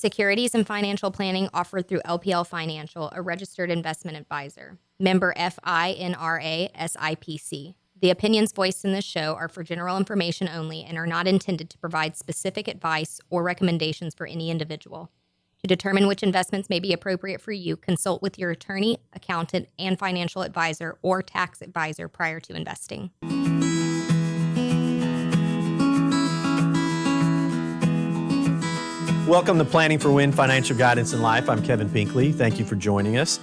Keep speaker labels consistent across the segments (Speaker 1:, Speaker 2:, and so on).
Speaker 1: Securities and financial planning offered through LPL Financial, a registered investment advisor. Member FINRA SIPC. The opinions voiced in this show are for general information only and are not intended to provide specific advice or recommendations for any individual. To determine which investments may be appropriate for you, consult with your attorney, accountant, and financial advisor or tax advisor prior to investing.
Speaker 2: Welcome to Planning for Win Financial Guidance in Life. I'm Kevin Pinkley. Thank you for joining us.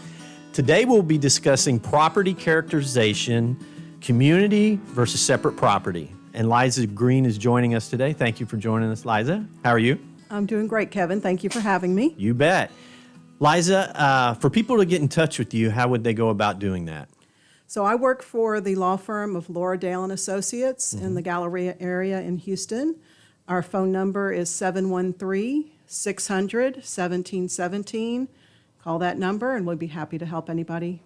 Speaker 2: Today we'll be discussing property characterization, community versus separate property. And Liza Greene is joining us today. Thank you for joining us, Liza. How are you?
Speaker 3: I'm doing great, Kevin. Thank you for having me.
Speaker 2: You bet. Liza, for people to get in touch with you, how would they go about doing that?
Speaker 3: So I work for the law firm of Laura Dale and Associates in the Galleria area in Houston. Our phone number is 713-600-1717. Call that number and we'll be happy to help anybody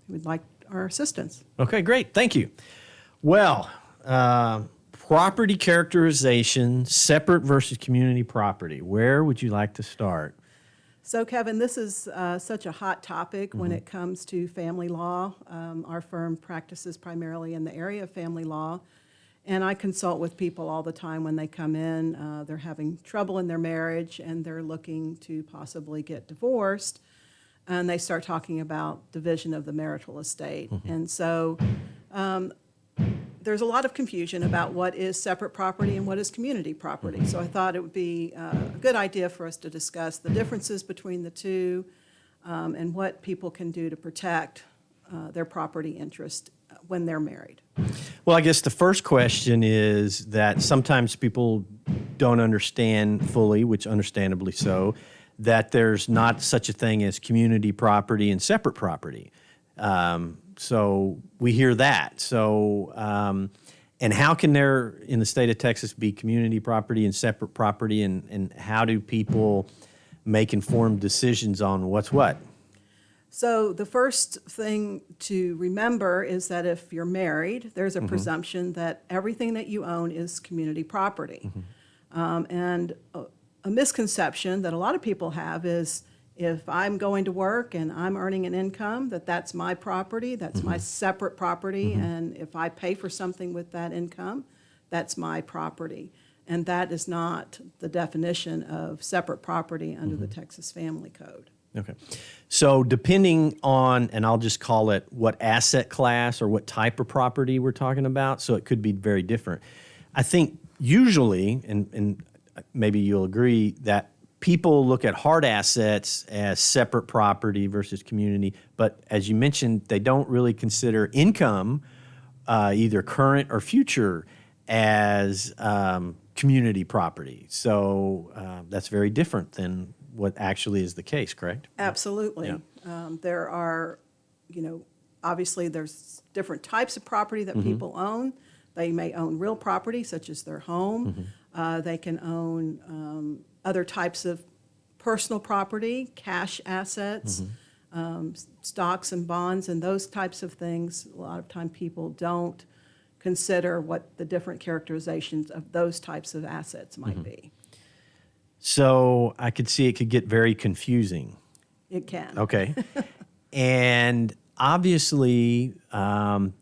Speaker 3: who would like our assistance.
Speaker 2: Okay, great. Thank you. Well, property characterization, separate versus community property. Where would you like to start?
Speaker 3: So, Kevin, this is such a hot topic when it comes to family law. Our firm practices primarily in the area of family law. And I consult with people all the time when they come in. They're having trouble in their marriage and they're looking to possibly get divorced. And they start talking about division of the marital estate. And so there's a lot of confusion about what is separate property and what is community property. So I thought it would be a good idea for us to discuss the differences between the two and what people can do to protect their property interest when they're married.
Speaker 2: Well, I guess the first question is that sometimes people don't understand fully, which understandably so, that there's not such a thing as community property and separate property. So we hear that. So, and how can there in the state of Texas be community property and separate property, and how do people make informed decisions on what's what?
Speaker 3: So the first thing to remember is that if you're married, there's a presumption that everything that you own is community property. And a misconception that a lot of people have is if I'm going to work and I'm earning an income, that's my property, that's my separate property, and if I pay for something with that income, that's my property. And that is not the definition of separate property under the Texas Family Code.
Speaker 2: Okay. So depending on, and I'll just call it what asset class or what type of property we're talking about, so it could be very different. I think usually, and maybe you'll agree, that people look at hard assets as separate property versus community, but as you mentioned, they don't really consider income, either current or future, as community property. So that's very different than what actually is the case, correct?
Speaker 3: Absolutely.
Speaker 2: Yeah.
Speaker 3: There are, obviously there's different types of property that people own. They may own real property, such as their home. They can own other types of personal property, cash assets, stocks and bonds, and those types of things. A lot of time people don't consider what the different characterizations of those types of assets might be.
Speaker 2: So I could see it could get very confusing.
Speaker 3: It can.
Speaker 2: Okay. And obviously,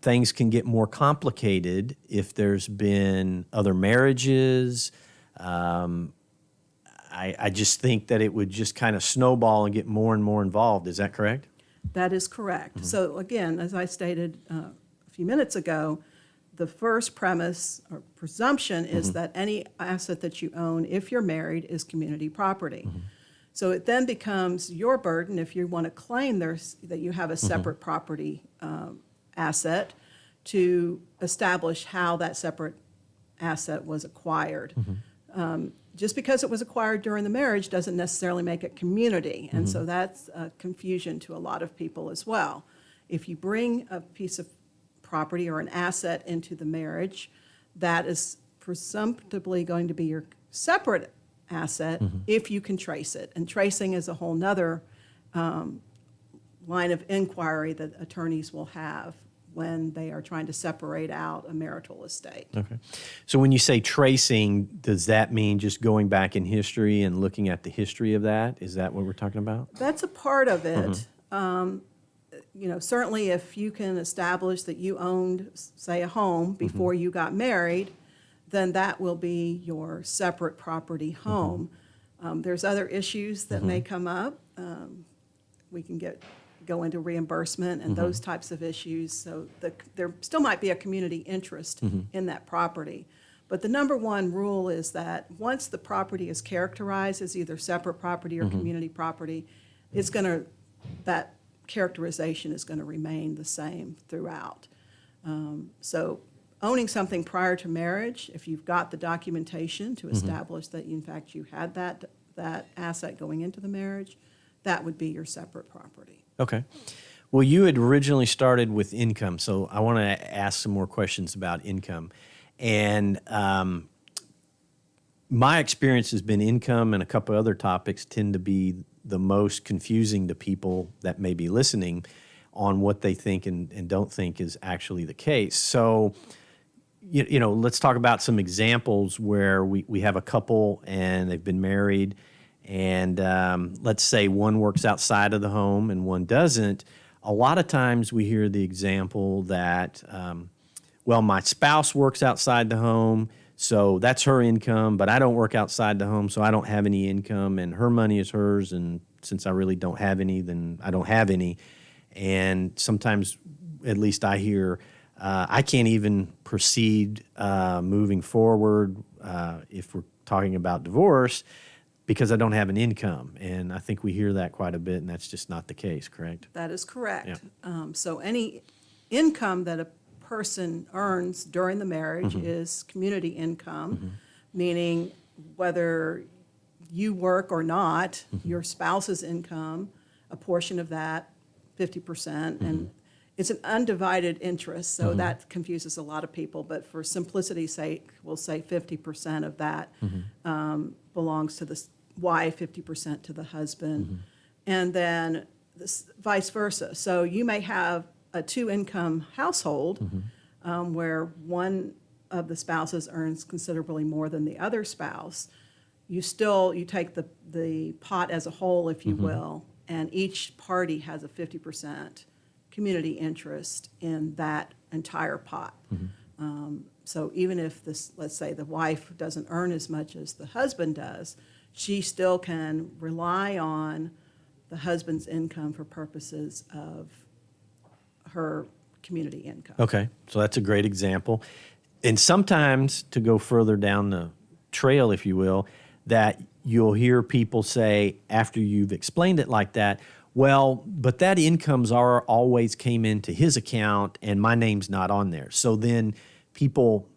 Speaker 2: things can get more complicated if there's been other marriages. I just think that it would just kind of snowball and get more and more involved. Is that correct?
Speaker 3: That is correct. So again, as I stated a few minutes ago, the first premise or presumption is that any asset that you own, if you're married, is community property. So it then becomes your burden, if you want to claim that you have a separate property asset, to establish how that separate asset was acquired. Just because it was acquired during the marriage doesn't necessarily make it community, and so that's a confusion to a lot of people as well. If you bring a piece of property or an asset into the marriage, that is presumptively going to be your separate asset if you can trace it. And tracing is a whole nother line of inquiry that attorneys will have when they are trying to separate out a marital estate.
Speaker 2: Okay. So when you say tracing, does that mean just going back in history and looking at the history of that? Is that what we're talking about?
Speaker 3: That's a part of it. Certainly if you can establish that you owned, say, a home before you got married, then that will be your separate property home. There's other issues that may come up. We can go into reimbursement and those types of issues. So there still might be a community interest in that property. But the number one rule is that once the property is characterized as either separate property or community property, that characterization is going to remain the same throughout. So owning something prior to marriage, if you've got the documentation to establish that in fact you had that asset going into the marriage, that would be your separate property.
Speaker 2: Okay. Well, you had originally started with income, so I want to ask some more questions about income. And my experience has been income and a couple other topics tend to be the most confusing to people that may be listening on what they think and don't think is actually the case. So, let's talk about some examples where we have a couple and they've been married, and let's say one works outside of the home and one doesn't. A lot of times we hear the example that, my spouse works outside the home, so that's her income, but I don't work outside the home, so I don't have any income, and her money is hers, and since I really don't have any, then I don't have any. And sometimes, at least I hear, I can't even proceed moving forward if we're talking about divorce because I don't have an income. And I think we hear that quite a bit, and that's just not the case, correct?
Speaker 3: That is correct.
Speaker 2: Yeah.
Speaker 3: So any income that a person earns during the marriage is community income, meaning whether you work or not, your spouse's income, a portion of that, 50%, and it's an undivided interest, so that confuses a lot of people, but for simplicity's sake, we'll say 50% of that belongs to the wife, 50% to the husband, and then vice versa. So you may have a two-income household where one of the spouses earns considerably more than the other spouse. You take the pot as a whole, if you will, and each party has a 50% community interest in that entire pot. So even if let's say the wife doesn't earn as much as the husband does, she still can rely on the husband's income for purposes of her community income.
Speaker 2: Okay, so that's a great example. And sometimes, to go further down the trail, if you will, that you'll hear people say after you've explained it like that, well, but that income's always came into his account and my name's not on there. So then people,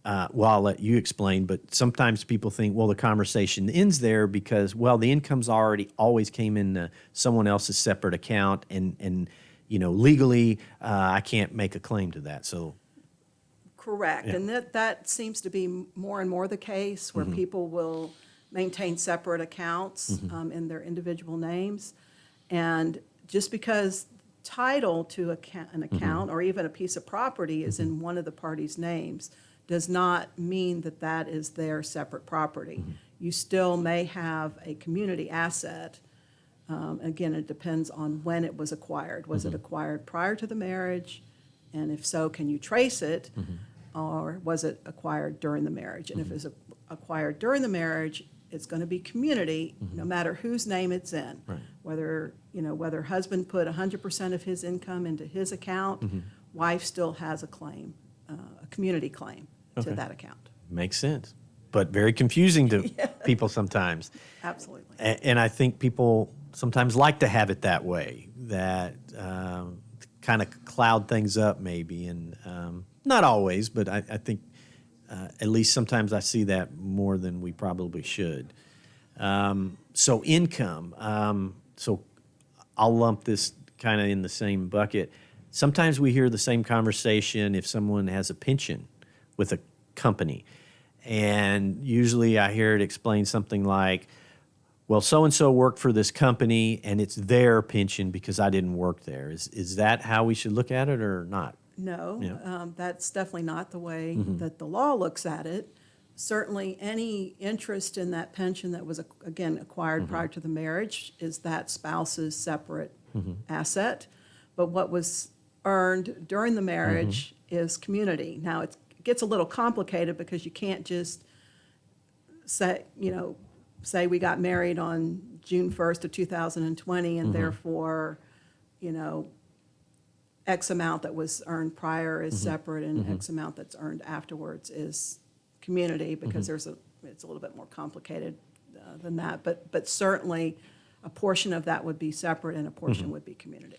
Speaker 2: I'll let you explain, but sometimes people think, well, the conversation ends there because, the income's always came into someone else's separate account and legally I can't make a claim to that. So.
Speaker 3: Correct,
Speaker 2: Yeah.
Speaker 3: and that seems to be more and more the case where people will maintain separate accounts in their individual names. And just because title to an account or even a piece of property is in one of the parties' names does not mean that that is their separate property. You still may have a community asset. Again, it depends on when it was acquired. Was it acquired prior to the marriage? And if so, can you trace it? Or was it acquired during the marriage? And if it's acquired during the marriage, it's going to be community, no matter whose name it's in.
Speaker 2: Right.
Speaker 3: Whether husband put 100% of his income into his account, wife still has a claim, a community claim to that account.
Speaker 2: Makes sense, but very confusing to people sometimes.
Speaker 3: Absolutely.
Speaker 2: And I think people sometimes like to have it that way, that kind of cloud things up maybe, and not always, but I think at least sometimes I see that more than we probably should. So income, so I'll lump this kind of in the same bucket. Sometimes we hear the same conversation if someone has a pension with a company. And usually I hear it explain something like, well, so-and-so worked for this company and it's their pension because I didn't work there. Is that how we should look at it or not?
Speaker 3: No,
Speaker 2: Yeah.
Speaker 3: that's definitely not the way that the law looks at it. Certainly, any interest in that pension that was, again, acquired prior to the marriage is that spouse's separate asset. But what was earned during the marriage is community. Now, it gets a little complicated because you can't just say we got married on June 1st of 2020 and therefore, X amount that was earned prior is separate and X amount that's earned afterwards is community, because it's a little bit more complicated than that. But certainly, a portion of that would be separate and a portion would be community.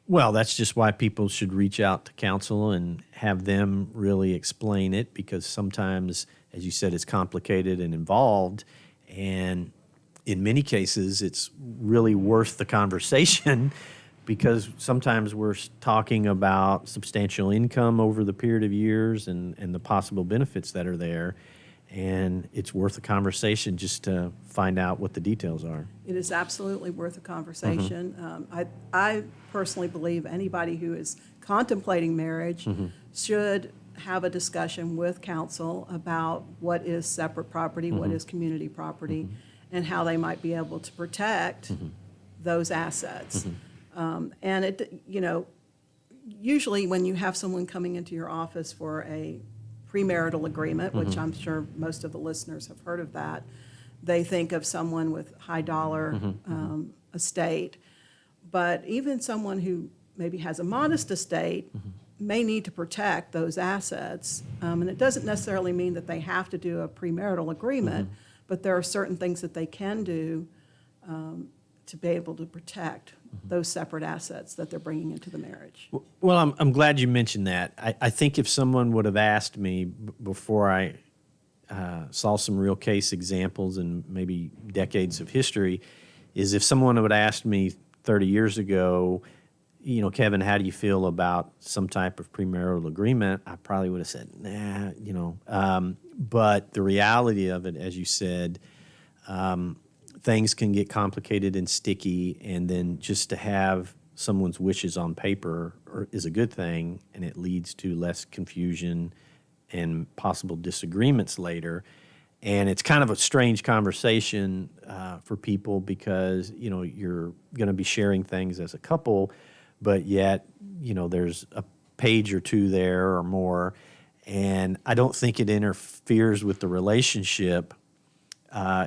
Speaker 2: Well, that's just why people should reach out to counsel and have them really explain it, because sometimes, as you said, it's complicated and involved. And in many cases, it's really worth the conversation because sometimes we're talking about substantial income over the period of years and the possible benefits that are there. And it's worth a conversation just to find out what the details are.
Speaker 3: It is absolutely worth a conversation. I personally believe anybody who is contemplating marriage should have a discussion with counsel about what is separate property, what is community property, and how they might be able to protect those assets. And usually when you have someone coming into your office for a premarital agreement, which I'm sure most of the listeners have heard of that, they think of someone with high dollar estate. But even someone who maybe has a modest estate may need to protect those assets. And it doesn't necessarily mean that they have to do a premarital agreement, but there are certain things that they can do to be able to protect those separate assets that they're bringing into the marriage.
Speaker 2: Well, I'm glad you mentioned that. I think if someone would have asked me before I saw some real case examples and maybe decades of history, is if someone would have asked me 30 years ago, Kevin, how do you feel about some type of premarital agreement? I probably would have said, nah, but the reality of it, as you said, things can get complicated and sticky, and then just to have someone's wishes on paper is a good thing, and it leads to less confusion and possible disagreements later. And it's kind of a strange conversation for people because, you're going to be sharing things as a couple, but yet, there's a page or two there or more, and I don't think it interferes with the relationship.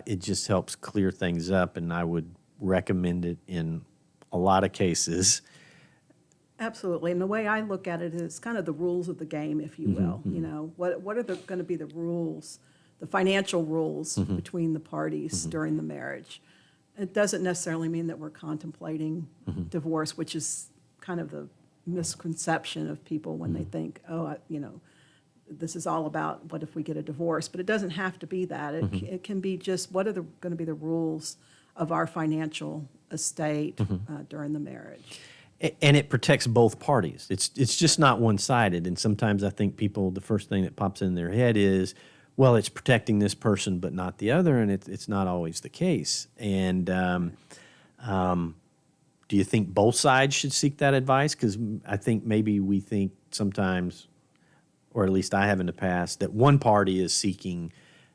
Speaker 2: It just helps clear things up, and I would recommend it in a lot of cases.
Speaker 3: Absolutely. And the way I look at it is kind of the rules of the game, if you will. What are going to be the rules, the financial rules between the parties during the marriage? It doesn't necessarily mean that we're contemplating divorce, which is kind of the misconception of people when they think, this is all about what if we get a divorce. But it doesn't have to be that. It can be just what are going to be the rules of our financial estate during the marriage.
Speaker 2: And it protects both parties. It's just not one-sided. And sometimes I think people, the first thing that pops in their head is, well, it's protecting this person but not the other, and it's not always the case. And do you think both sides should seek that advice? Because I think maybe we think sometimes, or at least I have in the past, that one party is seeking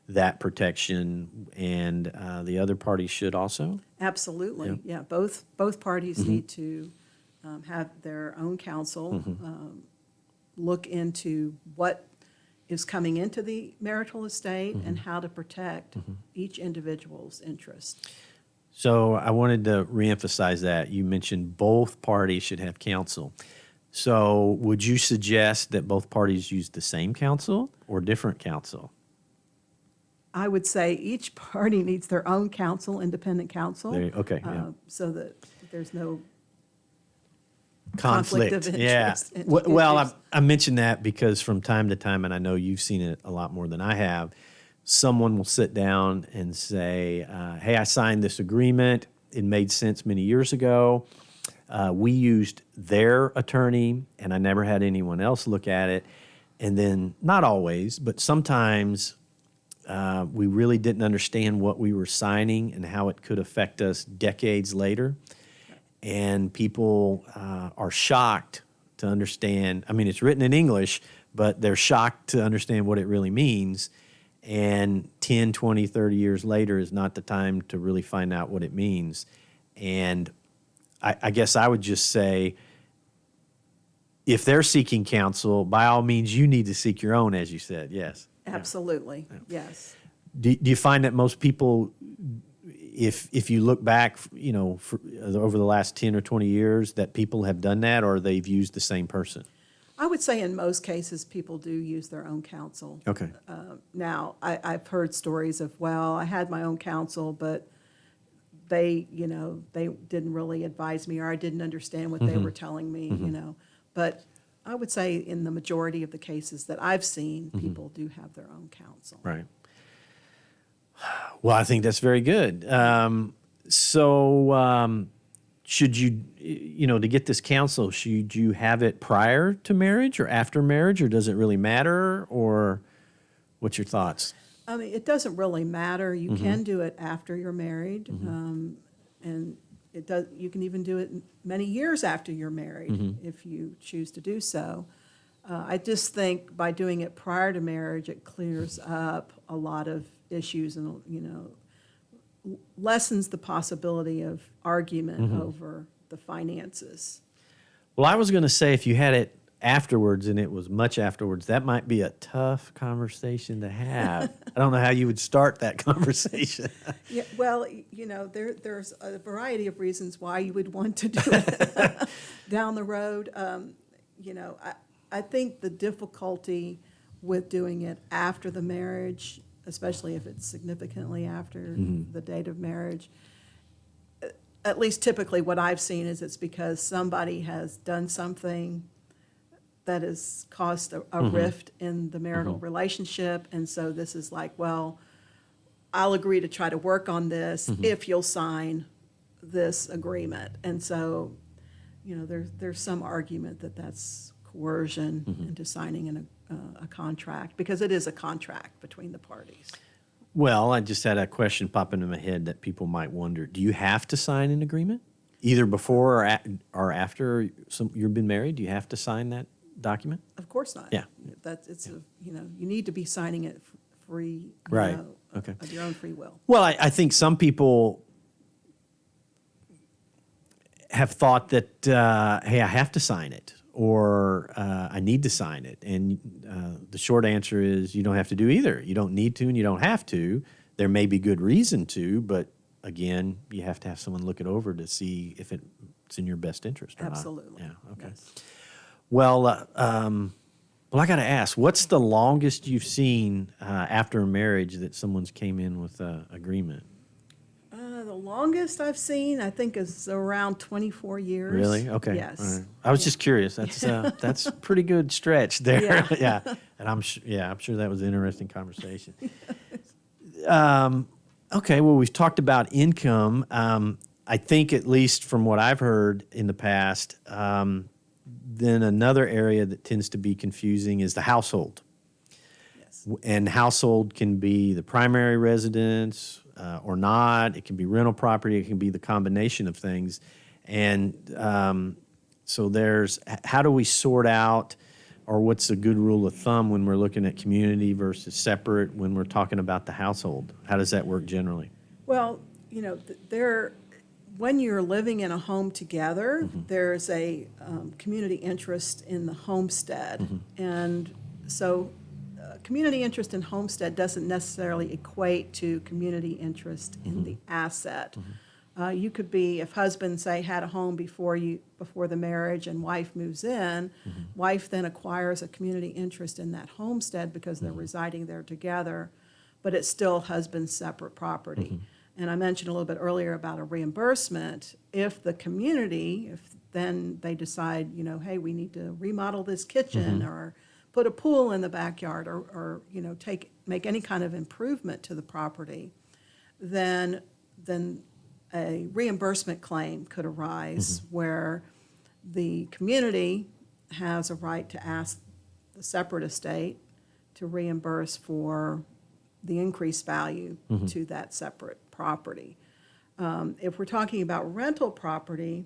Speaker 2: that protection and the other party should also?
Speaker 3: Absolutely. Yeah, both parties need to have their own counsel, look into what is coming into the marital estate and how to protect each individual's interest.
Speaker 2: So I wanted to reemphasize that. You mentioned both parties should have counsel. So would you suggest that both parties use the same counsel or different counsel?
Speaker 3: I would say each party needs their own counsel, independent counsel. So that there's no conflict of interest.
Speaker 2: Yeah. Well, I mentioned that because from time to time, and I know you've seen it a lot more than I have, someone will sit down and say, hey, I signed this agreement. It made sense many years ago. We used their attorney, and I never had anyone else look at it. And then, not always, but sometimes we really didn't understand what we were signing and how it could affect us decades later. And people are shocked to understand. I mean, it's written in English, but they're shocked to understand what it really means. And 10, 20, 30 years later is not the time to really find out what it means. And I guess I would just say, if they're seeking counsel, by all means, you need to seek your own, as you said. Yes.
Speaker 3: Absolutely. Yes.
Speaker 2: Do you find that most people, if you look back, over the last 10 or 20 years, that people have done that, or they've used the same person?
Speaker 3: I would say in most cases, people do use their own counsel.
Speaker 2: Okay.
Speaker 3: Now, I've heard stories of, well, I had my own counsel, but they didn't really advise me, or I didn't understand what they were telling me, But I would say in the majority of the cases that I've seen, people do have their own counsel.
Speaker 2: Right. Well, I think that's very good. Should you, to get this counsel, should you have it prior to marriage or after marriage, or does it really matter, or what's your thoughts?
Speaker 3: I mean, it doesn't really matter. You can do it after you're married, and it does. You can even do it many years after you're married if you choose to do so. I just think by doing it prior to marriage, it clears up a lot of issues and lessens the possibility of argument over the finances.
Speaker 2: Well, I was going to say, if you had it afterwards, and it was much afterwards, that might be a tough conversation to have. I don't know how you would start that conversation.
Speaker 3: Yeah, well, there's a variety of reasons why you would want to do it down the road. I think the difficulty with doing it after the marriage, especially if it's significantly after the date of marriage, at least typically what I've seen is it's because somebody has done something that has caused a rift in the marital relationship. And so this is like, well, I'll agree to try to work on this if you'll sign this agreement. And so, there's some argument that that's coercion into signing a contract, because it is a contract between the parties.
Speaker 2: Well, I just had a question pop into my head that people might wonder. Do you have to sign an agreement? Either before or after you've been married? Do you have to sign that document?
Speaker 3: Of course not.
Speaker 2: Yeah.
Speaker 3: You need to be signing it free,
Speaker 2: Right. Okay.
Speaker 3: of your own free will.
Speaker 2: Well, I think some people have thought that, hey, I have to sign it, or I need to sign it. And the short answer is you don't have to do either. You don't need to and you don't have to. There may be good reason to, but again, you have to have someone look it over to see if it's in your best interest or
Speaker 3: Absolutely.
Speaker 2: not. Yeah, okay.
Speaker 3: Yes.
Speaker 2: Well, I got to ask, what's the longest you've seen after a marriage that someone's came in with an agreement?
Speaker 3: The longest I've seen, I think, is around 24 years.
Speaker 2: Really? Okay.
Speaker 3: Yes.
Speaker 2: All right. I was just curious. That's a pretty good stretch there.
Speaker 3: Yeah.
Speaker 2: Yeah. And I'm sure that was an interesting conversation. Okay. Well, we've talked about income. I think, at least from what I've heard in the past, then another area that tends to be confusing is the household.
Speaker 3: Yes.
Speaker 2: And household can be the primary residence or not. It can be rental property. It can be the combination of things. And so how do we sort out, or what's a good rule of thumb when we're looking at community versus separate when we're talking about the household? How does that work generally?
Speaker 3: Well, when you're living in a home together, there's a community interest in the homestead. And so community interest in homestead doesn't necessarily equate to community interest in the asset. You could be, if husband, say, had a home before the marriage and wife moves in, wife then acquires a community interest in that homestead because they're residing there together, but it's still husband's separate property. And I mentioned a little bit earlier about a reimbursement. If the community, if then they decide, hey, we need to remodel this kitchen or put a pool in the backyard or make any kind of improvement to the property, then a reimbursement claim could arise where the community has a right to ask the separate estate to reimburse for the increased value to that separate property. If we're talking about rental property,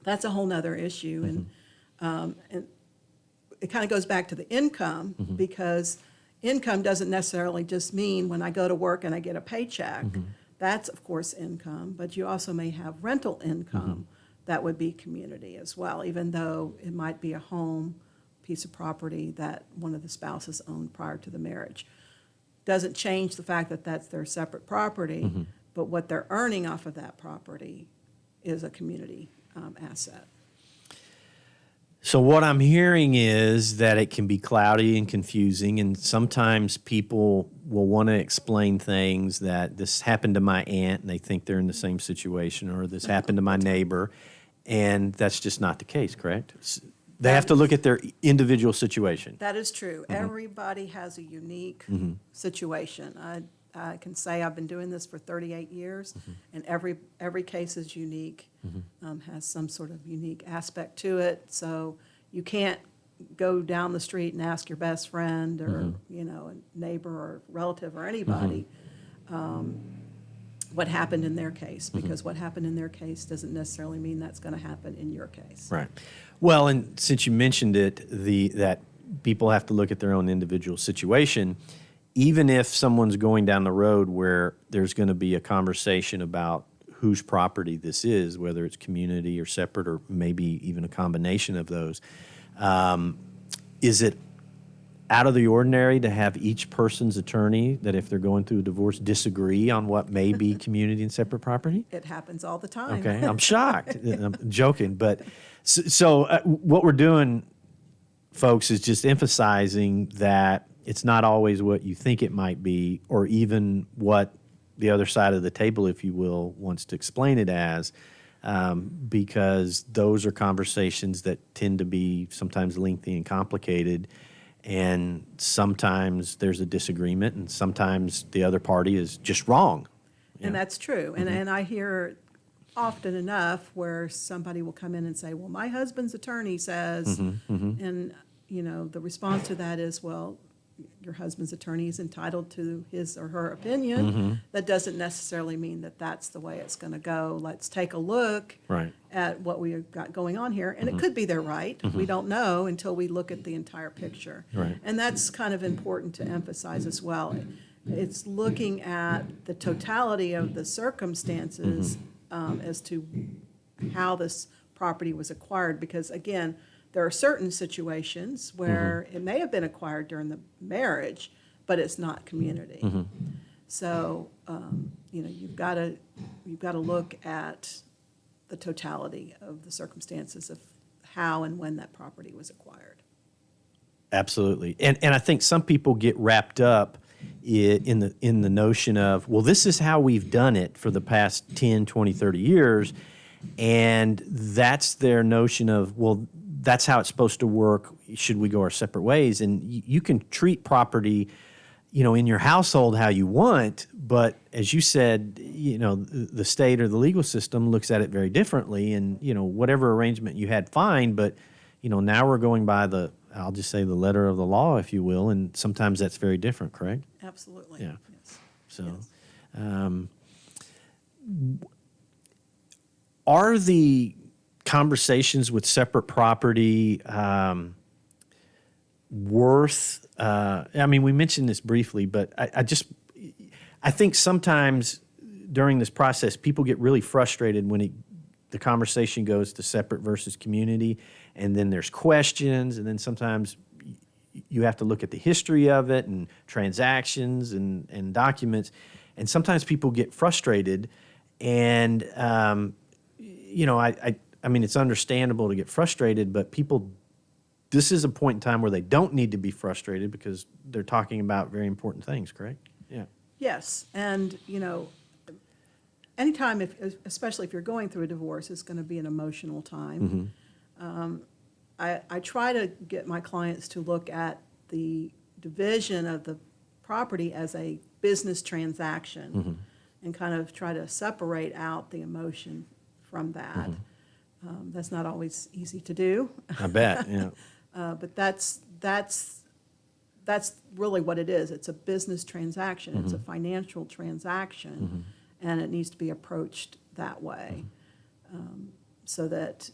Speaker 3: that's a whole nother issue. And it kind of goes back to the income, because income doesn't necessarily just mean when I go to work and I get a paycheck. That's, of course, income, but you also may have rental income that would be community as well, even though it might be a home, piece of property that one of the spouses owned prior to the marriage. Doesn't change the fact that that's their separate property, but what they're earning off of that property is a community asset.
Speaker 2: So what I'm hearing is that it can be cloudy and confusing, and sometimes people will want to explain things that this happened to my aunt, and they think they're in the same situation, or this happened to my neighbor, and that's just not the case, correct? They have to look at their individual situation.
Speaker 3: That is true. Everybody has a unique situation. I can say I've been doing this for 38 years, and every case is unique, has some sort of unique aspect to it. So you can't go down the street and ask your best friend or a neighbor or relative or anybody what happened in their case, because what happened in their case doesn't necessarily mean that's going to happen in your case.
Speaker 2: Right. Well, and since you mentioned it, that people have to look at their own individual situation. Even if someone's going down the road where there's going to be a conversation about whose property this is, whether it's community or separate or maybe even a combination of those, is it out of the ordinary to have each person's attorney, that if they're going through a divorce, disagree on what may be community and separate property?
Speaker 3: It happens all the time.
Speaker 2: Okay, I'm shocked. I'm joking. But so what we're doing, folks, is just emphasizing that it's not always what you think it might be, or even what the other side of the table, if you will, wants to explain it as, because those are conversations that tend to be sometimes lengthy and complicated, and sometimes there's a disagreement, and sometimes the other party is just wrong.
Speaker 3: And that's true. And I hear often enough where somebody will come in and say, well, my husband's attorney says, and the response to that is, well, your husband's attorney is entitled to his or her opinion. That doesn't necessarily mean that that's the way it's going to go. Let's take a look at what we've got going on here. And it could be they're right. We don't know until we look at the entire picture. And that's kind of important to emphasize as well. It's looking at the totality of the circumstances as to how this property was acquired, because, again, there are certain situations where it may have been acquired during the marriage, but it's not community. So you've got to look at the totality of the circumstances of how and when that property was acquired.
Speaker 2: Absolutely, and I think some people get wrapped up in the notion of, well, this is how we've done it for the past 10, 20, 30 years, and that's their notion of, well, that's how it's supposed to work. Should we go our separate ways? And you can treat property, in your household how you want, but as you said, the state or the legal system looks at it very differently. And whatever arrangement you had, fine. But now we're going by I'll just say the letter of the law, if you will, and sometimes that's very different. Correct?
Speaker 3: Absolutely.
Speaker 2: Yeah.
Speaker 3: Yes.
Speaker 2: So,
Speaker 3: Yes.
Speaker 2: Are the conversations with separate property worth, we mentioned this briefly, but I think sometimes during this process, people get really frustrated when the conversation goes to separate versus community, and then there's questions, and then sometimes you have to look at the history of it and transactions and documents, and sometimes people get frustrated, and it's understandable to get frustrated, but this is a point in time where they don't need to be frustrated because they're talking about very important things, correct? Yeah.
Speaker 3: Yes, and anytime, especially if you're going through a divorce, it's going to be an emotional time. I try to get my clients to look at the division of the property as a business transaction and kind of try to separate out the emotion from that. That's not always easy to do.
Speaker 2: I bet, yeah.
Speaker 3: But that's really what it is. It's a business transaction. It's a financial transaction, and it needs to be approached that way, so that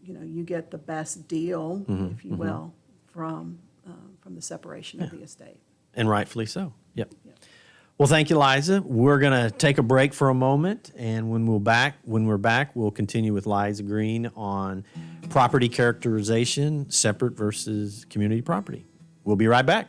Speaker 3: you get the best deal, if you will, from the separation of the estate.
Speaker 2: And rightfully so. Yep.
Speaker 3: Yep.
Speaker 2: Well, thank you, Liza. We're going to take a break for a moment, and when we're back, we'll continue with Liza Greene on property characterization, separate versus community property. We'll be right back.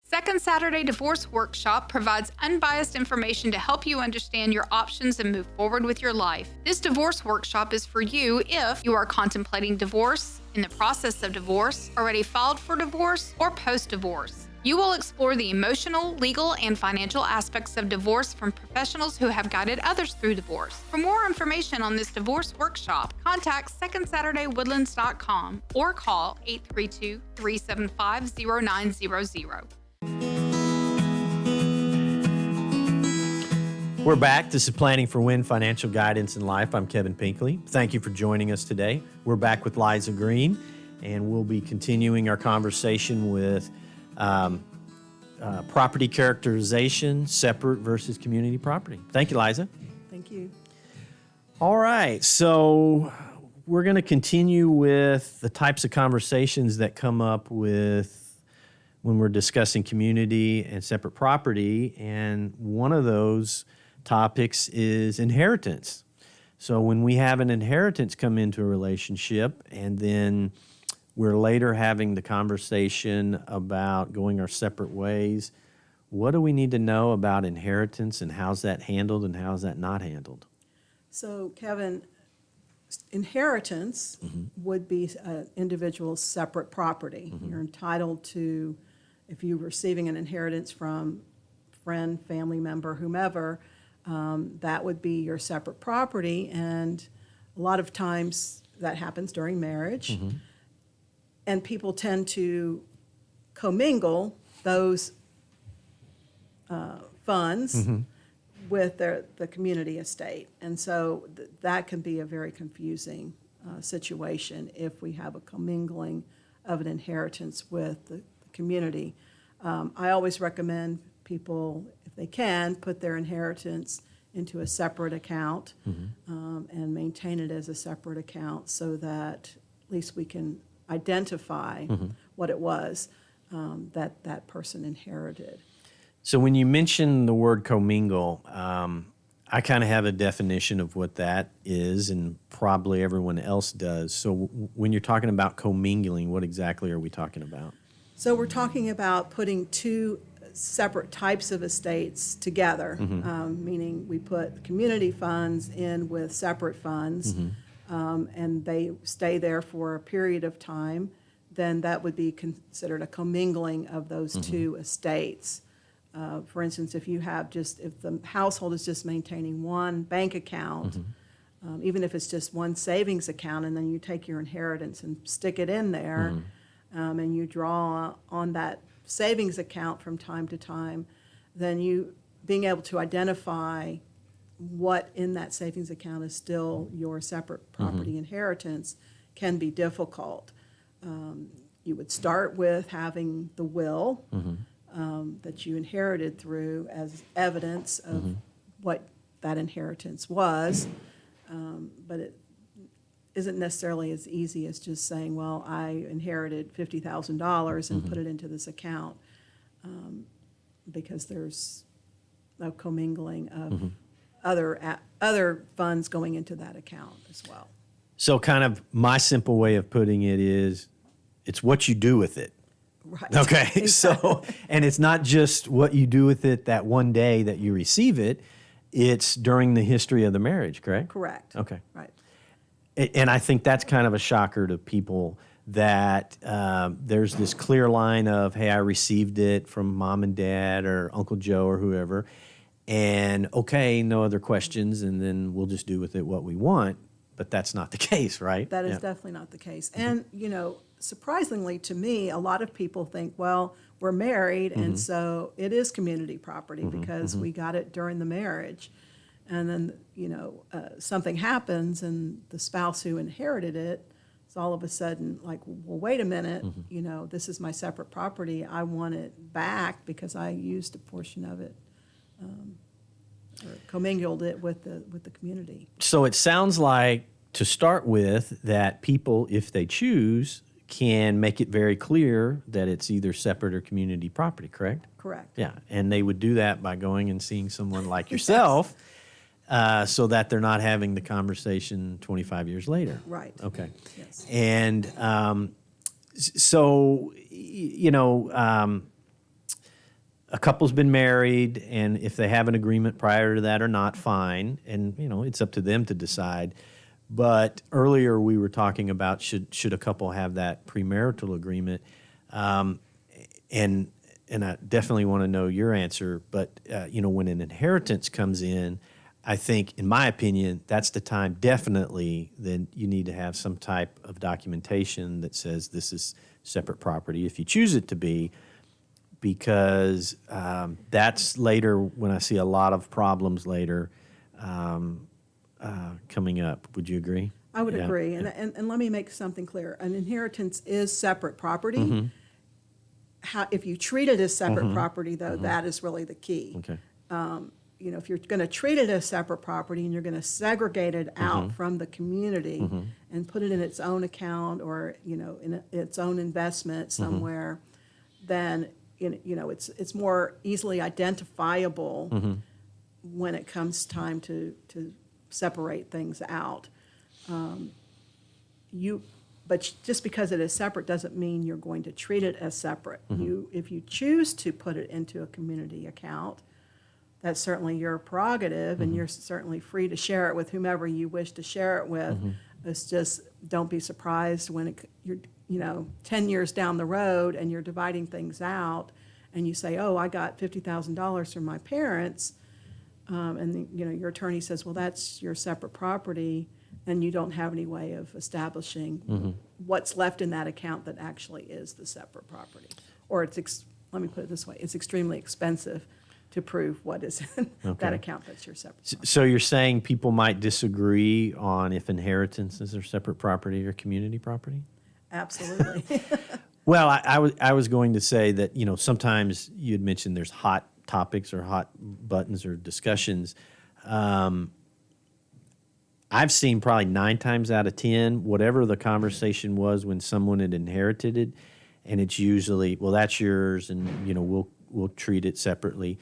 Speaker 4: Second Saturday Divorce Workshop provides unbiased information to help you understand your options and move forward with your life. This divorce workshop is for you if you are contemplating divorce, in the process of divorce, already filed for divorce, or post-divorce. You will explore the emotional, legal, and financial aspects of divorce from professionals who have guided others through divorce. For more information on this divorce workshop, contact secondsaturdaywoodlands.com or call 832-375-0900.
Speaker 2: We're back. This is Planning for Win Financial Guidance in Life. I'm Kevin Pinkley. Thank you for joining us today. We're back with Liza Greene, and we'll be continuing our conversation with property characterization, separate versus community property. Thank you, Liza.
Speaker 3: Thank you.
Speaker 2: All right, so we're going to continue with the types of conversations that come up with when we're discussing community and separate property, and one of those topics is inheritance. So when we have an inheritance come into a relationship, and then we're later having the conversation about going our separate ways, what do we need to know about inheritance, and how's that handled and how's that not handled?
Speaker 3: So, Kevin, inheritance would be an individual's separate property. You're entitled to, if you're receiving an inheritance from friend, family member, whomever, that would be your separate property. And a lot of times that happens during marriage. And people tend to commingle those funds with the community estate. And so that can be a very confusing situation if we have a commingling of an inheritance with the community. I always recommend people, if they can, put their inheritance into a separate account and maintain it as a separate account so that at least we can identify what it was that that person inherited.
Speaker 2: So when you mention the word commingle, I kind of have a definition of what that is, and probably everyone else does. So when you're talking about commingling, what exactly are we talking about?
Speaker 3: So we're talking about putting two separate types of estates together, meaning we put community funds in with separate funds, and they stay there for a period of time, then that would be considered a commingling of those two estates. For instance, if the household is just maintaining one bank account, even if it's just one savings account, and then you take your inheritance and stick it in there, and you draw on that savings account from time to time, then you being able to identify what in that savings account is still your separate property inheritance can be difficult. You would start with having the will that you inherited through as evidence of what that inheritance was, but it isn't necessarily as easy as just saying, well, I inherited $50,000 and put it into this account, because there's no commingling of other funds going into that account as well.
Speaker 2: So kind of my simple way of putting it is, it's what you do with it.
Speaker 3: Right.
Speaker 2: Okay, so, and it's not just what you do with it that one day that you receive it, it's during the history of the marriage, correct?
Speaker 3: Correct.
Speaker 2: Okay.
Speaker 3: Right.
Speaker 2: And I think that's kind of a shocker to people that there's this clear line of, hey, I received it from mom and dad or Uncle Joe or whoever, and okay, no other questions, and then we'll just do with it what we want. But that's not the case, right?
Speaker 3: That is definitely not the case. And, surprisingly to me, a lot of people think, well, we're married, and so it is community property because we got it during the marriage. And then, something happens, and the spouse who inherited it is all of a sudden like, well, wait a minute, this is my separate property. I want it back because I used a portion of it or commingled it with the community.
Speaker 2: So it sounds like, to start with, that people, if they choose, can make it very clear that it's either separate or community property, correct?
Speaker 3: Correct.
Speaker 2: Yeah, and they would do that by going and seeing someone like yourself, so that they're not having the conversation 25 years later.
Speaker 3: Right.
Speaker 2: Okay.
Speaker 3: Yes.
Speaker 2: And so, a couple's been married, and if they have an agreement prior to that or not, fine. And, it's up to them to decide. But earlier we were talking about should a couple have that premarital agreement, and I definitely want to know your answer. But when an inheritance comes in, I think, in my opinion, that's the time definitely then you need to have some type of documentation that says this is separate property, if you choose it to be, because that's later when I see a lot of problems later. Coming up. Would you agree?
Speaker 3: I would
Speaker 2: Yeah.
Speaker 3: agree. And let me make something clear. An inheritance is separate property.
Speaker 2: Mm-hmm.
Speaker 3: If you treat it as separate property, though, that is really the key.
Speaker 2: Okay.
Speaker 3: If you're going to treat it as separate property and you're going to segregate it out from the community and put it in its own account or, in its own investment somewhere, then, it's more easily identifiable when it comes time to separate things out. But just because it is separate doesn't mean you're going to treat it as separate. If you choose to put it into a community account, that's certainly your prerogative, and you're certainly free to share it with whomever you wish to share it with. It's just, don't be surprised when you're 10 years down the road and you're dividing things out, and you say, "Oh, I got $50,000 from my parents." And your attorney says, "Well, that's your separate property," and you don't have any way of establishing what's left in that account that actually is the separate property. Or let me put it this way: it's extremely expensive to prove what is in that account that's your separate property.
Speaker 2: So you're saying people might disagree on if inheritances are separate property or community property?
Speaker 3: Absolutely.
Speaker 2: Well, I was going to say that, sometimes you'd mentioned there's hot topics or hot buttons or discussions. I've seen probably 9 times out of 10, whatever the conversation was when someone had inherited it, and it's usually, well, that's yours, and we'll treat it separately.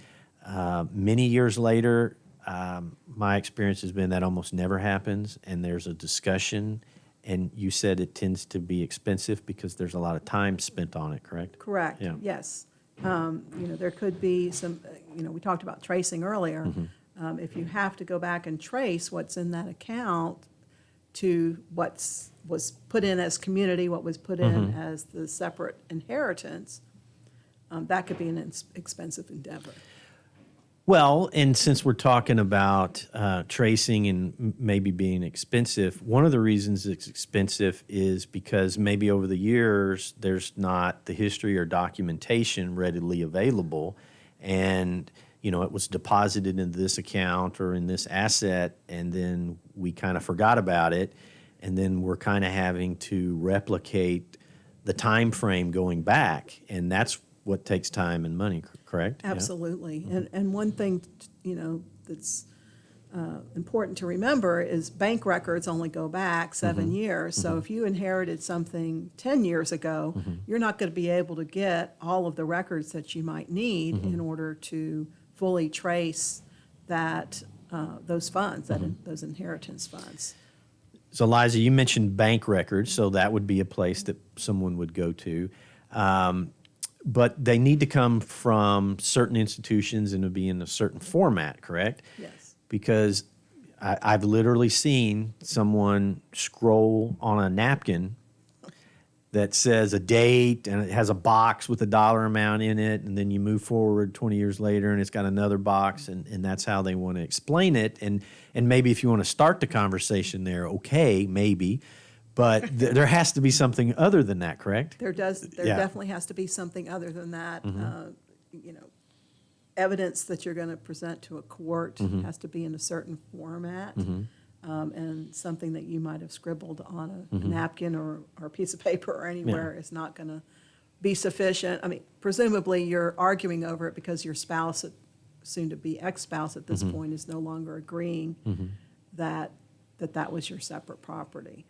Speaker 2: Many years later, my experience has been that almost never happens, and there's a discussion. And you said it tends to be expensive because there's a lot of time spent on it, correct?
Speaker 3: Correct.
Speaker 2: Yeah.
Speaker 3: Yes. There could be some, we talked about tracing earlier. If you have to go back and trace what's in that account to was put in as community, what was put in as the separate inheritance, that could be an expensive endeavor.
Speaker 2: Well, and since we're talking about tracing and maybe being expensive, one of the reasons it's expensive is because maybe over the years there's not the history or documentation readily available, and it was deposited into this account or in this asset, and then we kind of forgot about it, and then we're kind of having to replicate the time frame going back, and that's what takes time and money, correct?
Speaker 3: Absolutely. Yeah. And one thing, that's important to remember is bank records only go back 7 years. So if you inherited something 10 years ago, you're not going to be able to get all of the records that you might need in order to fully trace those funds, those inheritance funds.
Speaker 2: So, Liza, you mentioned bank records, so that would be a place that someone would go to. But they need to come from certain institutions and to be in a certain format, correct?
Speaker 3: Yes.
Speaker 2: Because I've literally seen someone scroll on a napkin that says a date, and it has a box with a dollar amount in it, and then you move forward 20 years later and it's got another box, and that's how they want to explain it. And maybe if you want to start the conversation there, okay, maybe. But there has to be something other than that, correct?
Speaker 3: There definitely has to be something other than that. Evidence that you're going to present to a court has to be in a certain format, and something that you might have scribbled on a napkin or a piece of paper or anywhere is not going to be sufficient. I mean, presumably you're arguing over it because your spouse soon-to-be ex-spouse at this point is no longer agreeing that was your separate property.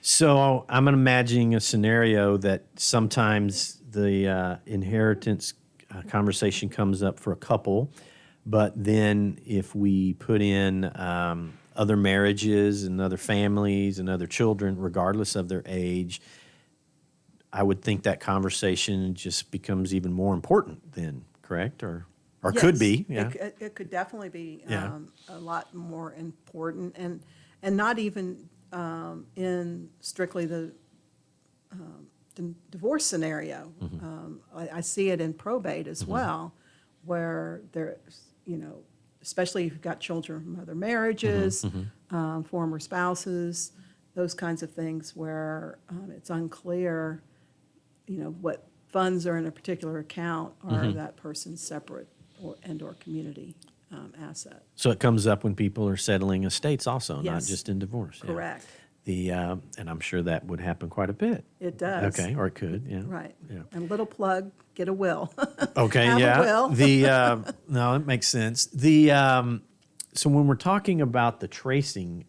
Speaker 2: So I'm imagining a scenario that sometimes the inheritance conversation comes up for a couple, but then if we put in other marriages and other families and other children, regardless of their age, I would think that conversation just becomes even more important then, correct? Or could
Speaker 3: Yes,
Speaker 2: be, yeah.
Speaker 3: It could definitely be
Speaker 2: Yeah.
Speaker 3: a lot more important, and not even in strictly the divorce scenario. I see it in probate as well, where there's, especially if you've got children from other marriages, former spouses, those kinds of things where it's unclear, what funds are in a particular account are that person's separate or community asset.
Speaker 2: So it comes up when people are settling estates also, not
Speaker 3: Yes.
Speaker 2: just in divorce. Yeah.
Speaker 3: Correct.
Speaker 2: And I'm sure that would happen quite a bit.
Speaker 3: It does.
Speaker 2: Okay, or it could, yeah.
Speaker 3: Right.
Speaker 2: Yeah.
Speaker 3: And little plug, get a will.
Speaker 2: Okay,
Speaker 3: Have
Speaker 2: yeah.
Speaker 3: a will.
Speaker 2: No, it makes sense. So when we're talking about the tracing,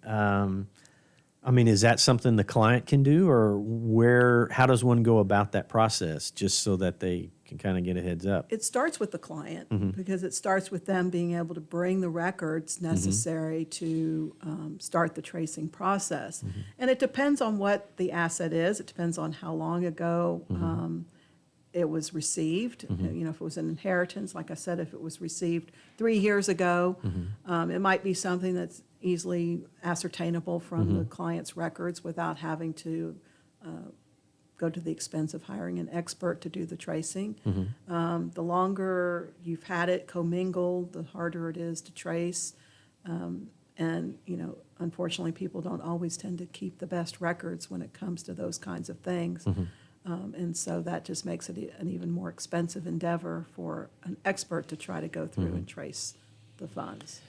Speaker 2: is that something the client can do, or how does one go about that process, just so that they can kind of get a heads up?
Speaker 3: It starts with the client because it starts with them being able to bring the records necessary to start the tracing process. And it depends on what the asset is. It depends on how long ago it was received. If it was an inheritance, like I said, if it was received 3 years ago, it might be something that's easily ascertainable from the client's records without having to go to the expense of hiring an expert to do the tracing. The longer you've had it commingled, the harder it is to trace. And unfortunately, people don't always tend to keep the best records when it comes to those kinds of things. And so that just makes it an even more expensive endeavor for an expert to try to go through and trace the funds.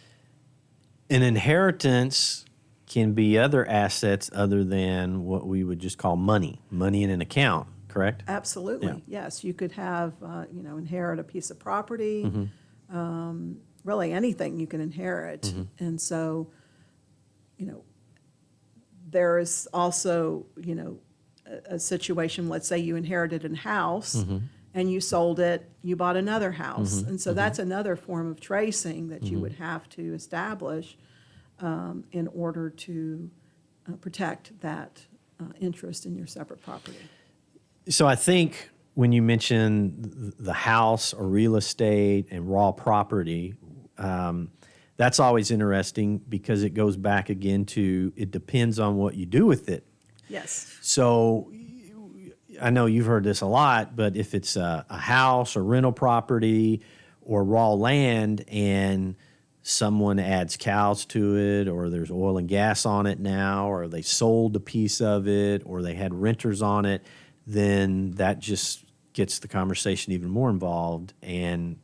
Speaker 2: An inheritance can be other assets other than what we would just call money in an account, correct?
Speaker 3: Absolutely,
Speaker 2: Yeah.
Speaker 3: yes. You could have, inherit a piece of property, really anything you can inherit. And so, there is also, a situation, let's say you inherited a house and you sold it, you bought another house. And so that's another form of tracing that you would have to establish in order to protect that interest in your separate property.
Speaker 2: So I think when you mention the house or real estate and raw property, that's always interesting because it goes back again to it depends on what you do with it.
Speaker 3: Yes.
Speaker 2: So I know you've heard this a lot, but if it's a house or rental property or raw land and someone adds cows to it, or there's oil and gas on it now, or they sold a piece of it, or they had renters on it, then that just gets the conversation even more involved and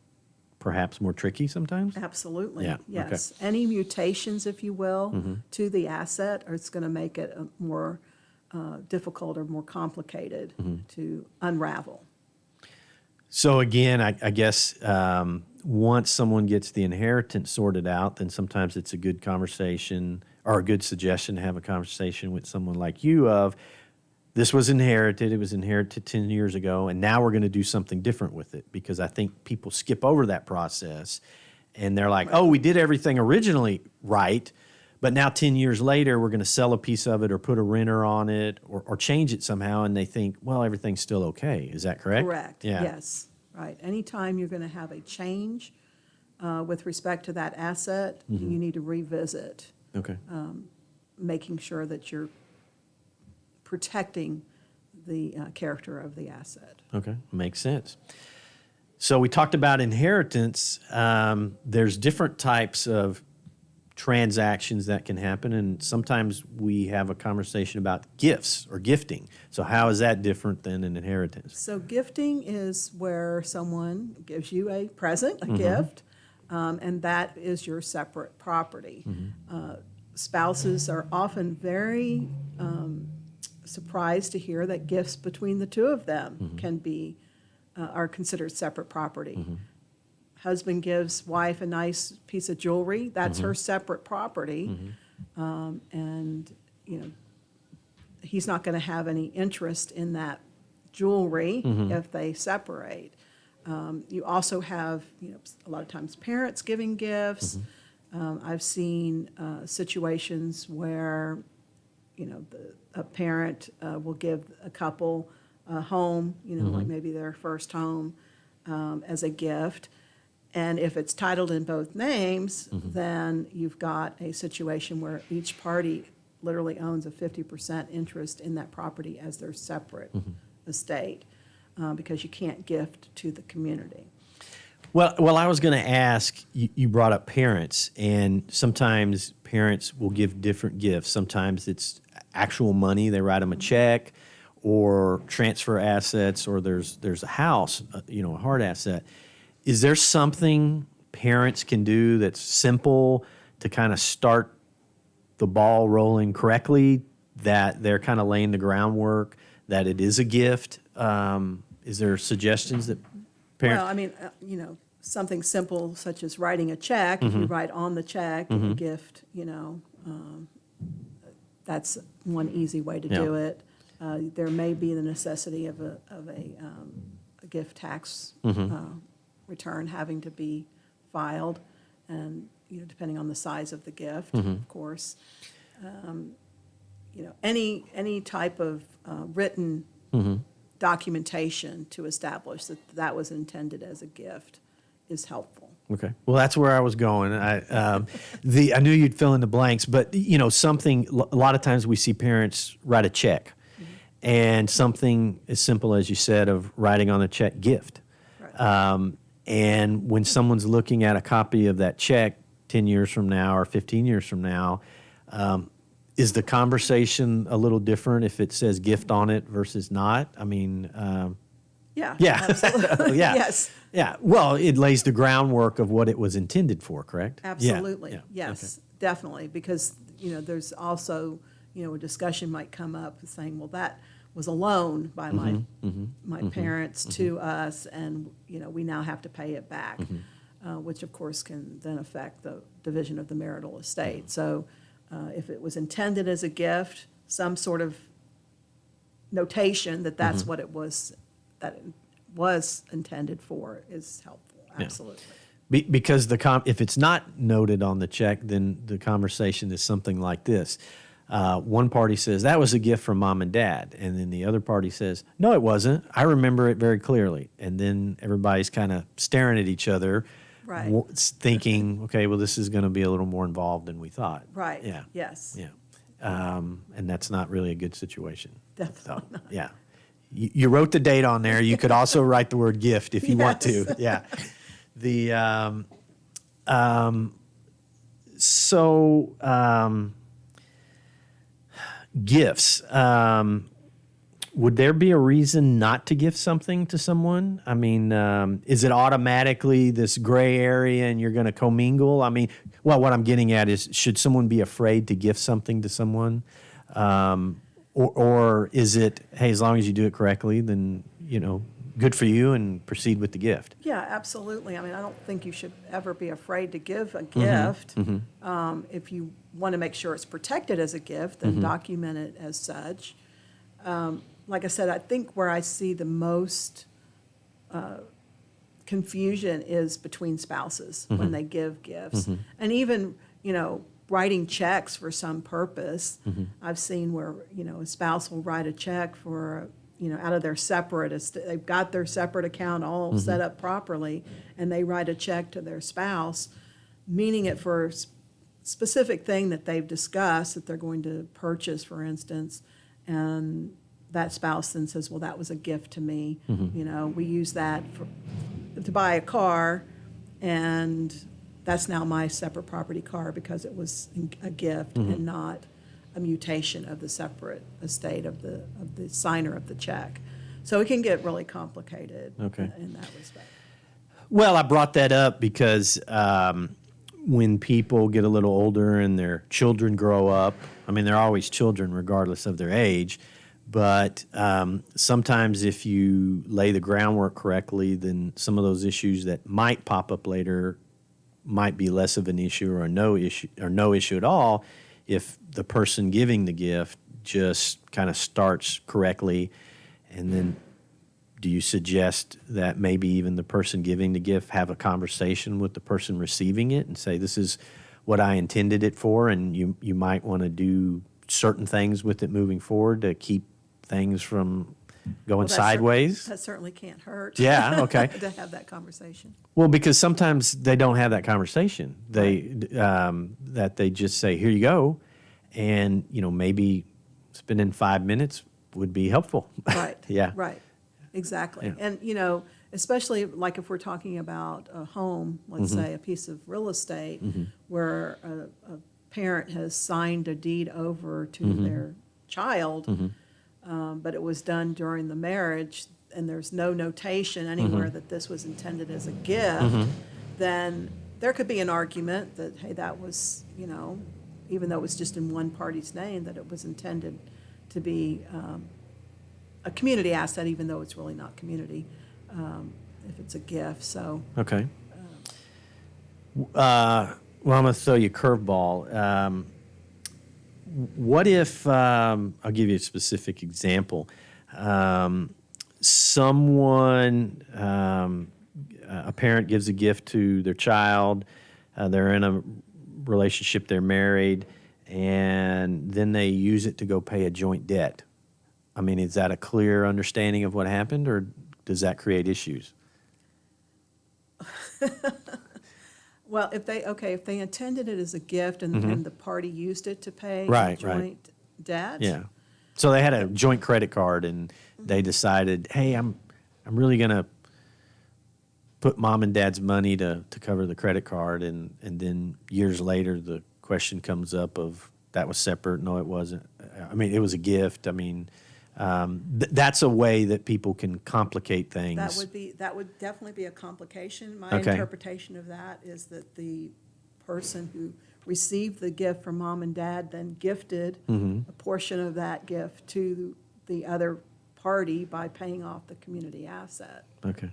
Speaker 2: perhaps more tricky sometimes?
Speaker 3: Absolutely.
Speaker 2: Yeah,
Speaker 3: Yes. Any mutations, if you will, to the asset, or it's going to make it more difficult or more complicated to unravel.
Speaker 2: So again, I guess once someone gets the inheritance sorted out, then sometimes it's a good conversation or a good suggestion to have a conversation with someone like you of, this was inherited, it was inherited 10 years ago, and now we're going to do something different with it, because I think people skip over that process and they're like, oh, we did everything originally right, but now 10 years later, we're going to sell a piece of it or put a renter on it or change it somehow, and they think, well, everything's still okay. Is that correct?
Speaker 3: Correct.
Speaker 2: Yeah.
Speaker 3: Yes. Right. Anytime you're going to have a change with respect to that asset, you need to revisit,
Speaker 2: Okay.
Speaker 3: making sure that you're protecting the character of the asset.
Speaker 2: Okay. Makes sense. So we talked about inheritance. There's different types of transactions that can happen, and sometimes we have a conversation about gifts or gifting. So how is that different than an inheritance?
Speaker 3: So gifting is where someone gives you a present, a gift, and that is your separate property. Spouses are often very surprised to hear that gifts between the two of them can be are considered separate property. husband gives wife a nice piece of jewelry, that's her separate property. And, he's not going to have any interest in that jewelry if they separate. You also have, a lot of times parents giving gifts. I've seen situations where, a parent will give a couple a home, like maybe their first home, as a gift. And if it's titled in both names, then you've got a situation where each party literally owns a 50% interest in that property as their separate estate, because you can't gift to the community.
Speaker 2: Well, I was going to ask, you brought up parents, and sometimes parents will give different gifts. Sometimes it's actual money, they write them a check, or transfer assets, or there's a house, a hard asset. Is there something parents can do that's simple to kind of start the ball rolling correctly, that they're kind of laying the groundwork, that it is a gift? Is there suggestions that parents?
Speaker 3: Well, I mean, something simple such as writing a check. If you write on the check a gift, that's one easy way to do it. There may be the necessity of a gift tax return having to be filed, and depending on the size of the gift, of course. Any type of written documentation to establish that that was intended as a gift is helpful.
Speaker 2: Okay. Well, that's where I was going. I knew you'd fill in the blanks, but something. A lot of times we see parents write a check, and something as simple as you said of writing on the check gift.
Speaker 3: Right.
Speaker 2: And when someone's looking at a copy of that check 10 years from now or 15 years from now, is the conversation a little different if it says gift on it versus not? I mean,
Speaker 3: Yeah.
Speaker 2: Absolutely. Yeah.
Speaker 3: Yes.
Speaker 2: Yeah. Well, it lays the groundwork of what it was intended for, correct?
Speaker 3: Absolutely.
Speaker 2: Yeah.
Speaker 3: Yes, definitely. Because, there's also, a discussion might come up saying, well, that was a loan by my parents to us, and, we now have to pay it back, which of course can then affect the division of the marital estate. So if it was intended as a gift, some sort of notation that that's what it was, that it was intended for is helpful. Absolutely.
Speaker 2: Because if it's not noted on the check, then the conversation is something like this. One party says, that was a gift from mom and dad. And then the other party says, no, it wasn't. I remember it very clearly. And then everybody's kind of staring at each other,
Speaker 3: Right.
Speaker 2: Thinking, okay, well, this is going to be a little more involved than we thought.
Speaker 3: Right.
Speaker 2: Yeah.
Speaker 3: Yes.
Speaker 2: Yeah. And that's not really a good situation.
Speaker 3: Definitely not.
Speaker 2: Yeah. You wrote the date on there. You could also write the word gift if you want to. Yeah. Gifts. Would there be a reason not to gift something to someone? I mean, is it automatically this gray area and you're going to commingle? I mean, well, what I'm getting at is, should someone be afraid to gift something to someone? Or is it, hey, as long as you do it correctly, then, good for you, and proceed with the gift?
Speaker 3: Yeah, absolutely. I mean, I don't think you should ever be afraid to give a gift. If you want to make sure it's protected as a gift, then document it as such. Like I said, I think where I see the most confusion is between spouses when they give gifts. And even, writing checks for some purpose. I've seen where, a spouse will write a check for, out of their separate, they've got their separate account all set up properly, and they write a check to their spouse, meaning it for a specific thing that they've discussed that they're going to purchase, for instance, and that spouse then says, well, that was a gift to me. We use that to buy a car, and that's now my separate property car because it was a gift and not a mutation of the separate estate of the signer of the check. So it can get really complicated in that respect.
Speaker 2: Well, I brought that up because when people get a little older and their children grow up, I mean, they're always children regardless of their age, But sometimes if you lay the groundwork correctly, then some of those issues that might pop up later might be less of an issue or no issue at all if the person giving the gift just kind of starts correctly. And then do you suggest that maybe even the person giving the gift have a conversation with the person receiving it and say, this is what I intended it for, and you might want to do certain things with it moving forward to keep things from going sideways?
Speaker 3: That certainly can't hurt.
Speaker 2: Yeah, okay.
Speaker 3: To have that conversation.
Speaker 2: Well, because sometimes they don't have that conversation. That they just say, here you go, and maybe spending 5 minutes would be helpful.
Speaker 3: Right.
Speaker 2: Yeah.
Speaker 3: Right. Exactly.
Speaker 2: Yeah.
Speaker 3: And, especially like if we're talking about a home, let's say a piece of real estate where a parent has signed a deed over to their child, but it was done during the marriage and there's no notation anywhere that this was intended as a gift, then there could be an argument that, hey, that was, even though it was just in one party's name, that it was intended to be a community asset, even though it's really not community, if it's a gift. So
Speaker 2: Okay. Well, I'm going to throw you a curveball. What if, I'll give you a specific example. Someone, a parent gives a gift to their child, they're in a relationship, they're married, and then they use it to go pay a joint debt. I mean, is that a clear understanding of what happened, or does that create issues?
Speaker 3: Well, if they intended it as a gift and the party used it to pay
Speaker 2: Right,
Speaker 3: joint debt.
Speaker 2: Yeah. So they had a joint credit card, and they decided, hey, I'm really going to put mom and dad's money to cover the credit card, and then years later the question comes up of that was separate. No, it wasn't. I mean, it was a gift. I mean, that's a way that people can complicate things.
Speaker 3: That would definitely be a complication. My
Speaker 2: Okay.
Speaker 3: interpretation of that is that the person who received the gift from mom and dad then gifted a portion of that gift to the other party by paying off the community asset.
Speaker 2: Okay.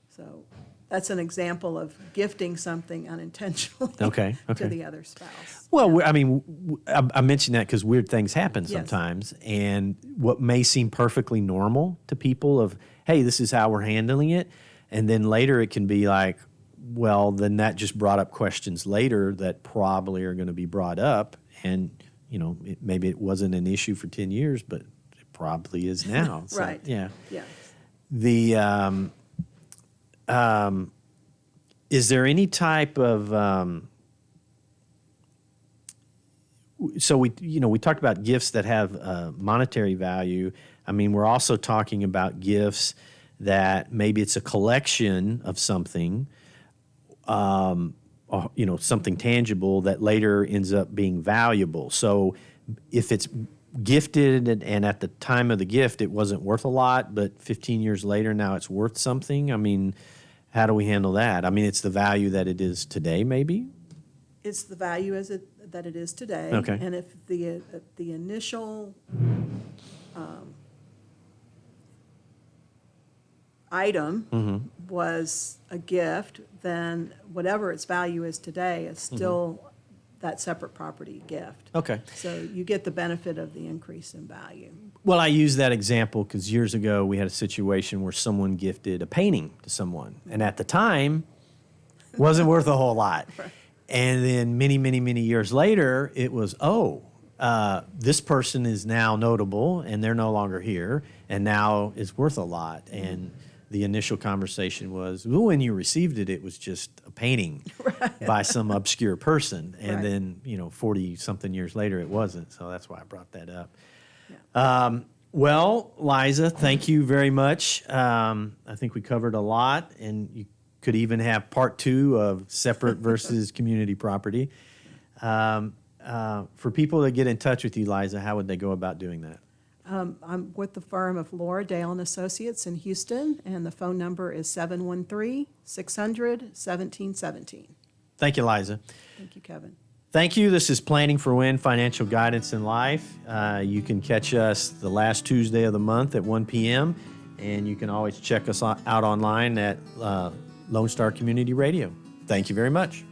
Speaker 3: So that's an example of gifting something unintentionally
Speaker 2: Okay.
Speaker 3: to the other spouse.
Speaker 2: Well, I mean, I mention that because weird things happen
Speaker 3: Yes.
Speaker 2: sometimes, and what may seem perfectly normal to people of, hey, this is how we're handling it, and then later it can be like, well, then that just brought up questions later that probably are going to be brought up, and maybe it wasn't an issue for 10 years, but it probably is now. So,
Speaker 3: Right.
Speaker 2: Yeah.
Speaker 3: Yeah.
Speaker 2: The is there any type of so we talked about gifts that have monetary value. I mean, we're also talking about gifts that maybe it's a collection of something, or, something tangible that later ends up being valuable. So if it's gifted and at the time of the gift it wasn't worth a lot, but 15 years later now it's worth something, I mean, how do we handle that? I mean, it's the value that it is today, maybe?
Speaker 3: It's the value that it is today.
Speaker 2: Okay.
Speaker 3: And if the initial item was a gift, then whatever its value is today is still that separate property gift.
Speaker 2: Okay.
Speaker 3: So you get the benefit of the increase in value.
Speaker 2: Well, I use that example because years ago we had a situation where someone gifted a painting to someone, and at the time wasn't worth a whole lot.
Speaker 3: Right.
Speaker 2: And then many, many, many years later, it was, this person is now notable, and they're no longer here, and now it's worth a lot. And the initial conversation was, well, when you received it, it was just a painting by some obscure person. And
Speaker 3: Right.
Speaker 2: then, 40-something years later, it wasn't. So that's why I brought that up.
Speaker 3: Yeah.
Speaker 2: Well, Liza, thank you very much. I think we covered a lot, and you could even have part 2 of separate versus community property. For people that get in touch with you, Liza, how would they go about doing that?
Speaker 3: I'm with the firm of Laura Dale and Associates in Houston, and the phone number is 713-600-1717.
Speaker 2: Thank you, Liza.
Speaker 3: Thank you, Kevin.
Speaker 2: Thank you. This is Planning for Win Financial Guidance in Life. You can catch us the last Tuesday of the month at 1 p.m., and you can always check us out online at Lone Star Community Radio. Thank you very much.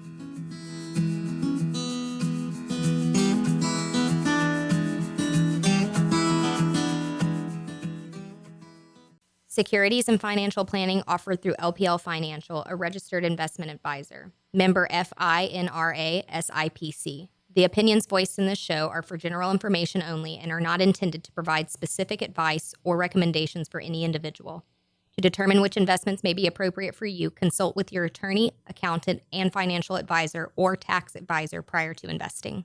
Speaker 1: Securities and financial planning offered through LPL Financial, a registered investment advisor. Member FINRA SIPC. The opinions voiced in this show are for general information only and are not intended to provide specific advice or recommendations for any individual. To determine which investments may be appropriate for you, consult with your attorney, accountant, and financial advisor or tax advisor prior to investing.